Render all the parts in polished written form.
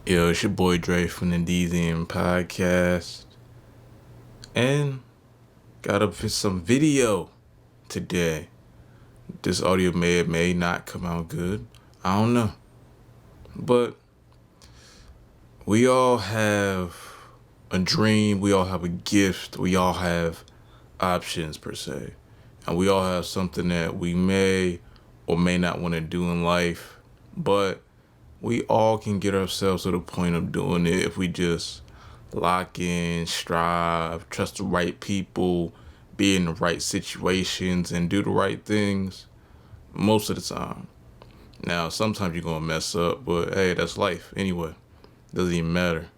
Yo, it's your boy Dre from the DZN Podcast, and got up for some video today. This audio may or may not come out good. I don't know. But we all have a dream, we all have a gift, we all have options per se. And we all have something that we may or may not want to do in life, but we all can get ourselves to the point of doing it if we just lock in, strive, trust the right people, be in the right situations, and do the right things most of the time. Now, sometimes you're going to mess up, but hey, that's life anyway. Doesn't even matter.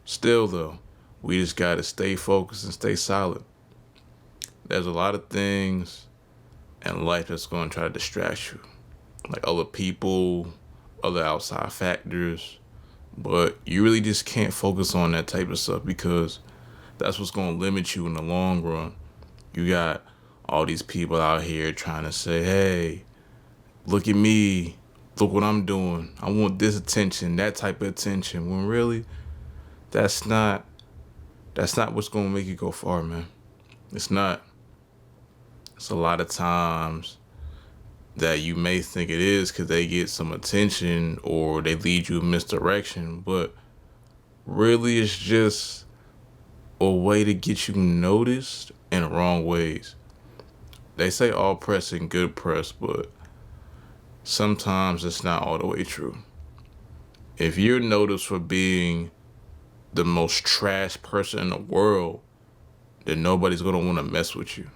Still, though, we just got to stay focused and stay solid. There's a lot of things in life that's going to try to distract you, like other people, other outside factors, but you really just can't focus on that type of stuff because that's what's going to limit you in the long run. You got all these people out here trying to say, hey, look at me, look what I'm doing, I want this attention, that type of attention, when really that's not what's going to make you go far, man. It's not. It's a lot of times that you may think it is because they get some attention or they lead you in misdirection, but really it's just a way to get you noticed in the wrong ways. They say all press and good press, but sometimes it's not all the way true. If you're noticed for being the most trash person in the world, then nobody's going to want to mess with you.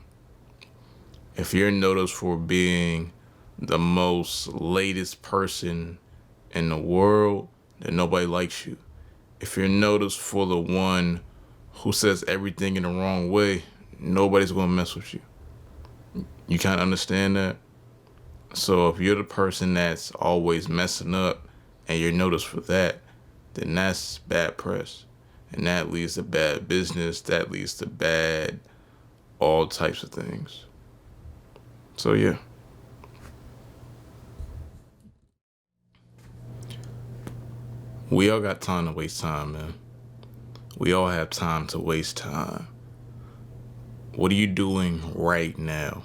If you're noticed for being the most latest person in the world, then nobody likes you. If you're noticed for the one who says everything in the wrong way, nobody's going to mess with you. You kind of understand that? So if you're the person that's always messing up and you're noticed for that, then that's bad press. And that leads to bad business. That leads to bad all types of things. So yeah. We all got time to waste time, man. We all have time to waste time. What are you doing right now?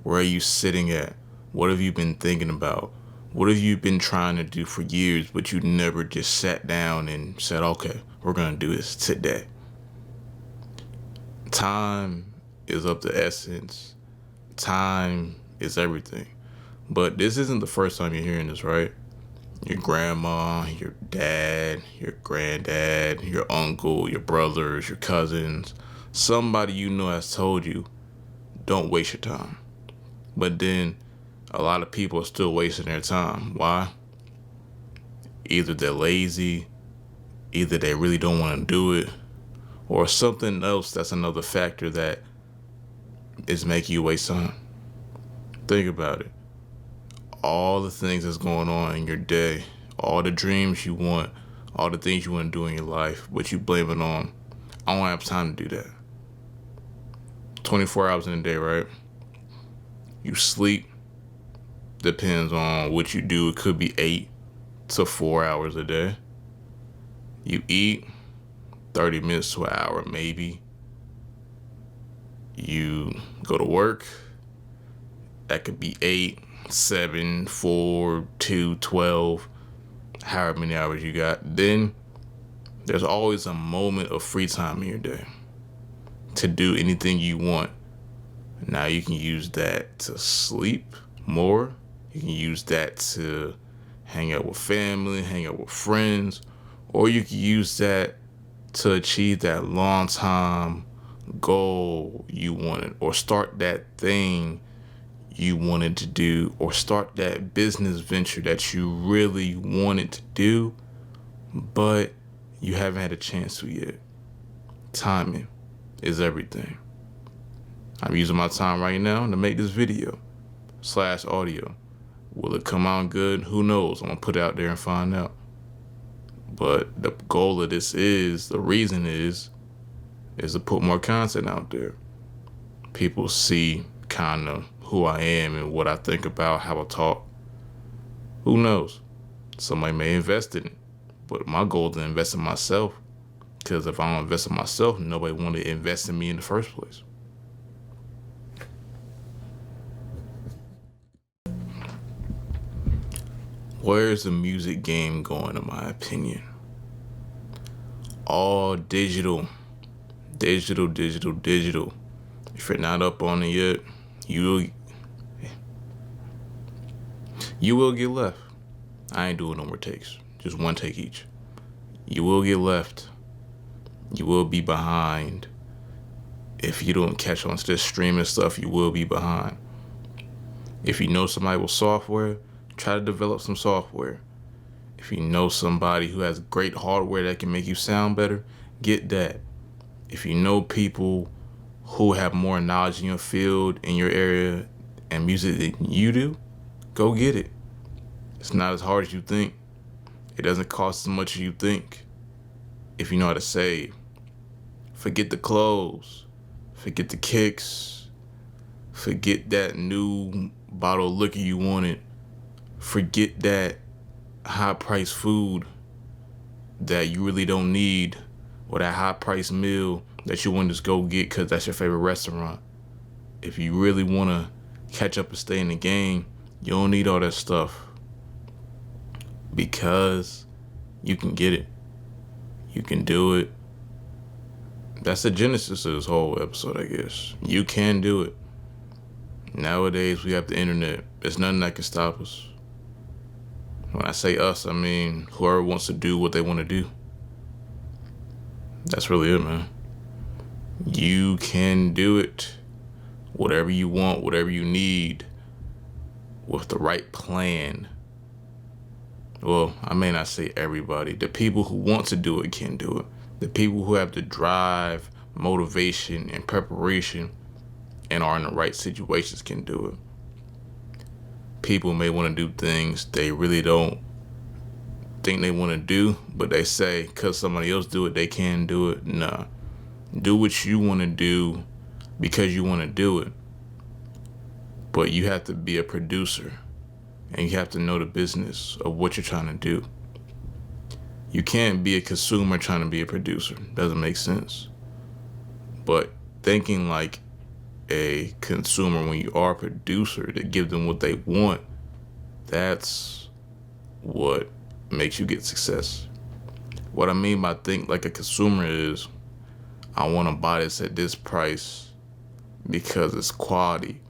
Where are you sitting at? What have you been thinking about? What have you been trying to do for years, but you never just sat down and said, okay, we're going to do this today? Time is of the essence. Time is everything. But this isn't the first time you're hearing this, right? Your grandma, your dad, your granddad, your uncle, your brothers, your cousins, somebody you know has told you, don't waste your time. But then a lot of people are still wasting their time. Why? Either they're lazy, either they really don't want to do it, or something else that's another factor that is making you waste time. Think about it. All the things that's going on in your day, all the dreams you want, all the things you want to do in your life, but you blame it on, I don't have time to do that. 24 hours in a day, right? You sleep, depends on what you do. It could be 8 to 4 hours a day. You eat, 30 minutes to an hour maybe. You go to work, that could be 8, 7, 4, 2, 12, however many hours you got. Then there's always a moment of free time in your day to do anything you want. Now you can use that to sleep more. You can use that to hang out with family, hang out with friends, or you can use that to achieve that long time goal you wanted, or start that thing you wanted to do, or start that business venture that you really wanted to do, but you haven't had a chance to yet. Timing is everything. I'm using my time right now to make this video / audio. Will it come out good? Who knows? I'm going to put it out there and find out. But the goal of this the reason is to put more content out there. People see kind of who I am and what I think about, how I talk. Who knows? Somebody may invest in it. But my goal is to invest in myself. Because if I don't invest in myself, nobody want to invest in me in the first place. Where's the music game going, in my opinion? All digital. Digital. If you're not up on it yet, you will get left. I ain't doing no more takes. Just one take each. You will get left. You will be behind. If you don't catch on to this streaming stuff, you will be behind. If you know somebody with software, try to develop some software. If you know somebody who has great hardware that can make you sound better, get that. If you know people who have more knowledge in your field, in your area, and music than you do, go get it. It's not as hard as you think. It doesn't cost as much as you think. If you know how to save. Forget the clothes. Forget the kicks. Forget that new bottle of liquor you wanted. Forget that high-priced food that you really don't need, or that high-priced meal that you want to just go get because that's your favorite restaurant. If you really want to catch up and stay in the game, you don't need all that stuff, because you can get it. You can do it. That's the genesis of this whole episode, I guess. You can do it. Nowadays, we have the internet. There's nothing that can stop us. When I say us, I mean whoever wants to do what they want to do. That's really it, man. You can do it. Whatever you want, whatever you need, with the right plan. Well, I may not say everybody. The people who want to do it can do it. The people who have the drive, motivation, and preparation and are in the right situations can do it. People may want to do things they really don't think they want to do, but they say because somebody else do it, they can do it. Nah. Do what you want to do because you want to do it. But you have to be a producer, and you have to know the business of what you're trying to do. You can't be a consumer trying to be a producer. Doesn't make sense. But thinking like a consumer when you are a producer to give them what they want, that's what makes you get success. What I mean by think like a consumer is, I want to buy this at this price because it's quality,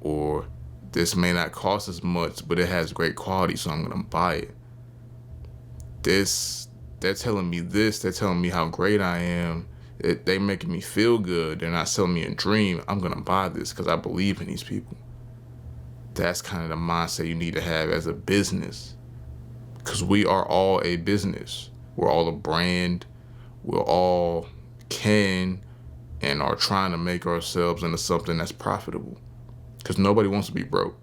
or this may not cost as much, but it has great quality, so I'm going to buy it. They're telling me this, they're telling me how great I am, they making me feel good, they're not selling me a dream. I'm going to buy this because I believe in these people. That's kind of the mindset you need to have as a business, because we are all a business. We're all a brand. We're all can and are trying to make ourselves into something that's profitable, because nobody wants to be broke.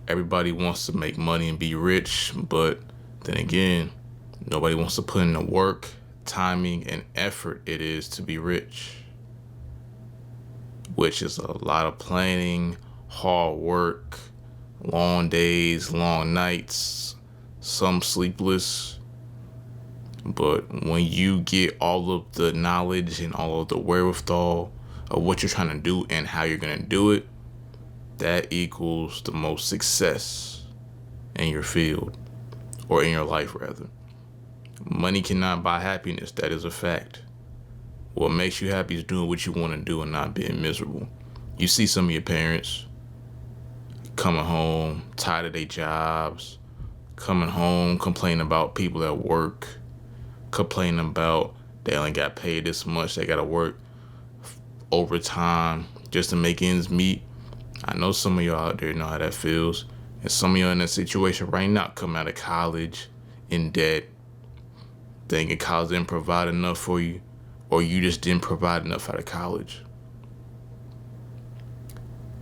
Everybody wants to make money and be rich, but then again, nobody wants to put in the work, timing, and effort it is to be rich, which is a lot of planning, hard work, long days, long nights, some sleepless. But when you get all of the knowledge and all of the wherewithal of what you're trying to do and how you're going to do it, that equals the most success in your field, or in your life rather. Money cannot buy happiness. That is a fact. What makes you happy is doing what you want to do and not being miserable. You see some of your parents coming home tired of their jobs, coming home complaining about people at work, complaining about they only got paid this much, they got to work overtime just to make ends meet. I know some of y'all out there know how that feels. And some of y'all in that situation right now, coming out of college in debt, thinking college didn't provide enough for you, or you just didn't provide enough out of college.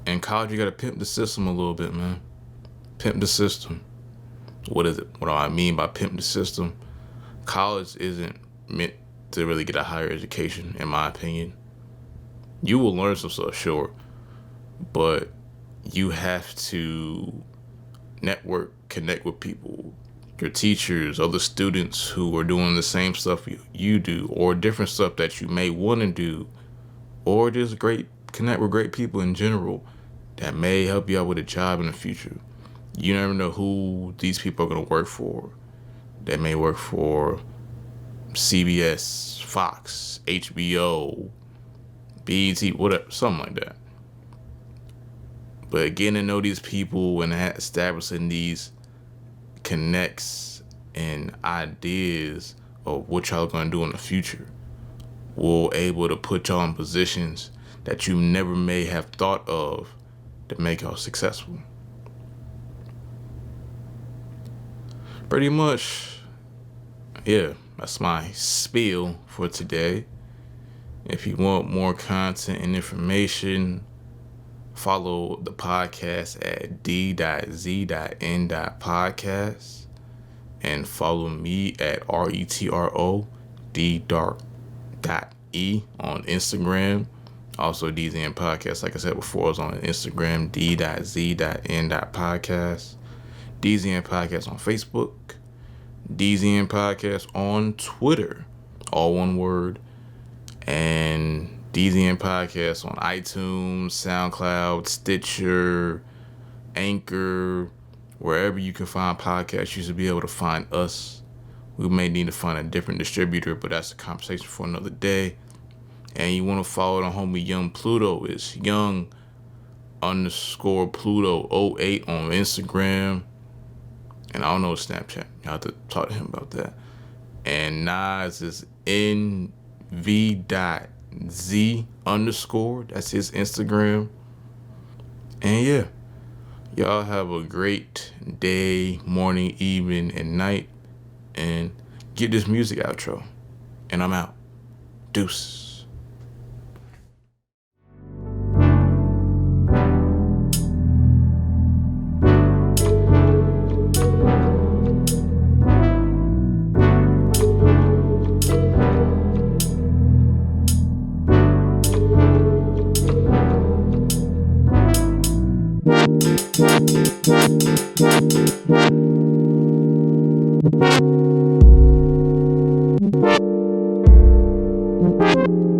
In college, you got to pimp the system a little bit, man. Pimp the system. What is it? What do I mean by pimp the system? College isn't meant to really get a higher education, in my opinion. You will learn some stuff, sure, but you have to network, connect with people, your teachers, other students who are doing the same stuff you do, or different stuff that you may want to do, or just connect with great people in general that may help you out with a job in the future. You never know who these people are going to work for. They may work for CBS, Fox, HBO, BET, whatever, something like that. But getting to know these people and establishing these connects and ideas of what y'all going to do in the future will able to put y'all in positions that you never may have thought of to make y'all successful. Pretty much, yeah, that's my spiel for today. If you want more content and information, follow the podcast at d.z.n.podcast and follow me at retro.d.e on Instagram. Also, DZN Podcast, like I said before, is on Instagram, d.z.n.podcast. DZN Podcast on Facebook. DZN Podcast on Twitter. All one word. And DZN Podcast on iTunes, SoundCloud, Stitcher, Anchor, wherever you can find podcasts, you should be able to find us. We may need to find a different distributor, but that's a conversation for another day. And you want to follow the homie Young Pluto. It's young_Pluto08 on Instagram. And I don't know Snapchat. You have to talk to him about that. And Nas is NV.Z_. That's his Instagram. And yeah, y'all have a great day, morning, evening, and night. And get this music outro. And I'm out. Deuce. Thank you.